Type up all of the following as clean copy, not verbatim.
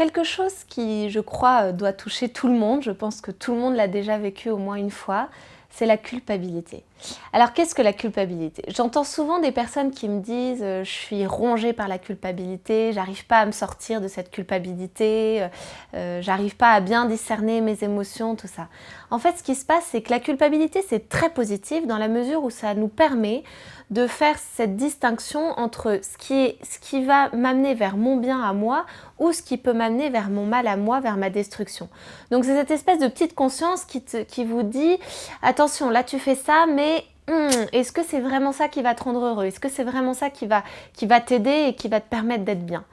Quelque chose qui, je crois, doit toucher tout le monde, je pense que tout le monde l'a déjà vécu au moins une fois, c'est la culpabilité. Alors qu'est-ce que la culpabilité? J'entends souvent des personnes qui me disent je suis rongée par la culpabilité, j'arrive pas à me sortir de cette culpabilité, j'arrive pas à bien discerner mes émotions, tout ça. En fait, ce qui se passe, c'est que la culpabilité, c'est très positif dans la mesure où ça nous permet de faire cette distinction entre ce qui va m'amener vers mon bien à moi ou ce qui peut m'amener vers mon mal à moi, vers ma destruction. Donc c'est cette espèce de petite conscience qui vous dit attention, là tu fais ça, mais est-ce que c'est vraiment ça qui va te rendre heureux? Est-ce que c'est vraiment ça qui va t'aider et qui va te permettre d'être bien?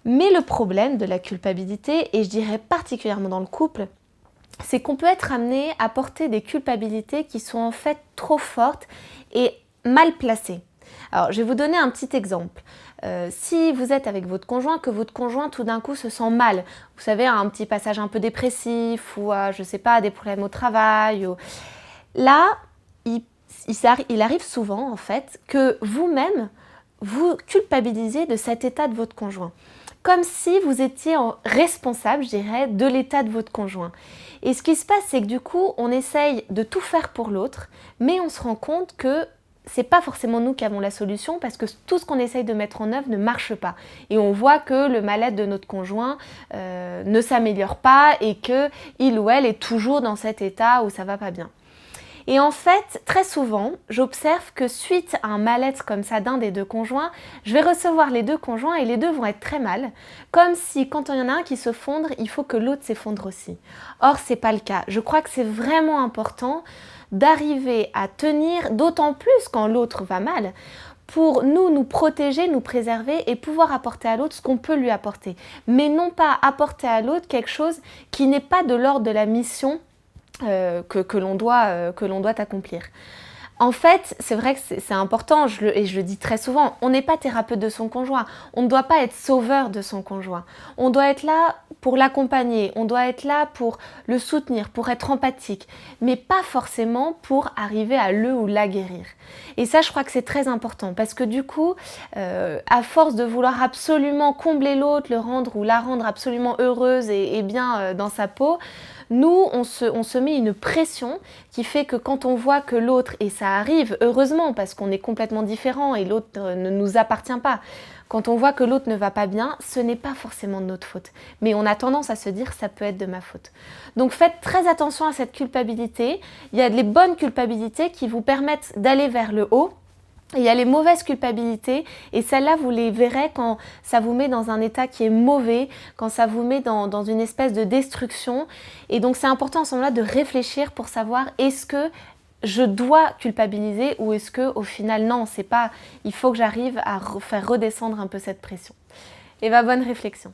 Mais le problème de la culpabilité, et je dirais particulièrement dans le couple, c'est qu'on peut être amené à porter des culpabilités qui sont en fait trop fortes et mal placées. Alors, je vais vous donner un petit exemple. Si vous êtes avec votre conjoint, que votre conjoint tout d'un coup se sent mal, vous savez, un petit passage un peu dépressif ou, je ne sais pas, des problèmes au travail, là, il arrive souvent en fait que vous-même, vous culpabilisez de cet état de votre conjoint. Comme si vous étiez responsable, je dirais, de l'état de votre conjoint. Et ce qui se passe, c'est que du coup, on essaye de tout faire pour l'autre, mais on se rend compte que c'est pas forcément nous qui avons la solution parce que tout ce qu'on essaye de mettre en œuvre ne marche pas. Et on voit que le mal-être de notre conjoint ne s'améliore pas et qu'il ou elle est toujours dans cet état où ça va pas bien. Et en fait, très souvent, j'observe que suite à un mal-être comme ça d'un des deux conjoints, je vais recevoir les deux conjoints et les deux vont être très mal, comme si quand il y en a un qui se fondre, il faut que l'autre s'effondre aussi. Or, c'est pas le cas. Je crois que c'est vraiment important d'arriver à tenir, d'autant plus quand l'autre va mal, pour nous protéger, nous préserver et pouvoir apporter à l'autre ce qu'on peut lui apporter. Mais non pas apporter à l'autre quelque chose qui n'est pas de l'ordre de la mission que l'on doit accomplir. En fait, c'est vrai que c'est important, et je le dis très souvent, on n'est pas thérapeute de son conjoint, on ne doit pas être sauveur de son conjoint. On doit être là pour l'accompagner, on doit être là pour le soutenir, pour être empathique, mais pas forcément pour arriver à le ou la guérir. Et ça, je crois que c'est très important, parce que du coup, à force de vouloir absolument combler l'autre, le rendre ou la rendre absolument heureuse et bien dans sa peau, nous, on se met une pression qui fait que quand on voit que l'autre, et ça arrive heureusement parce qu'on est complètement différents et l'autre ne nous appartient pas, quand on voit que l'autre ne va pas bien, ce n'est pas forcément de notre faute. Mais on a tendance à se dire ça peut être de ma faute. Donc faites très attention à cette culpabilité. Il y a les bonnes culpabilités qui vous permettent d'aller vers le haut. Et il y a les mauvaises culpabilités et celles-là, vous les verrez quand ça vous met dans un état qui est mauvais, quand ça vous met dans une espèce de destruction. Et donc c'est important à ce moment-là de réfléchir pour savoir est-ce que je dois culpabiliser ou est-ce que au final non, c'est pas, il faut que j'arrive à faire redescendre un peu cette pression. Et bonne réflexion.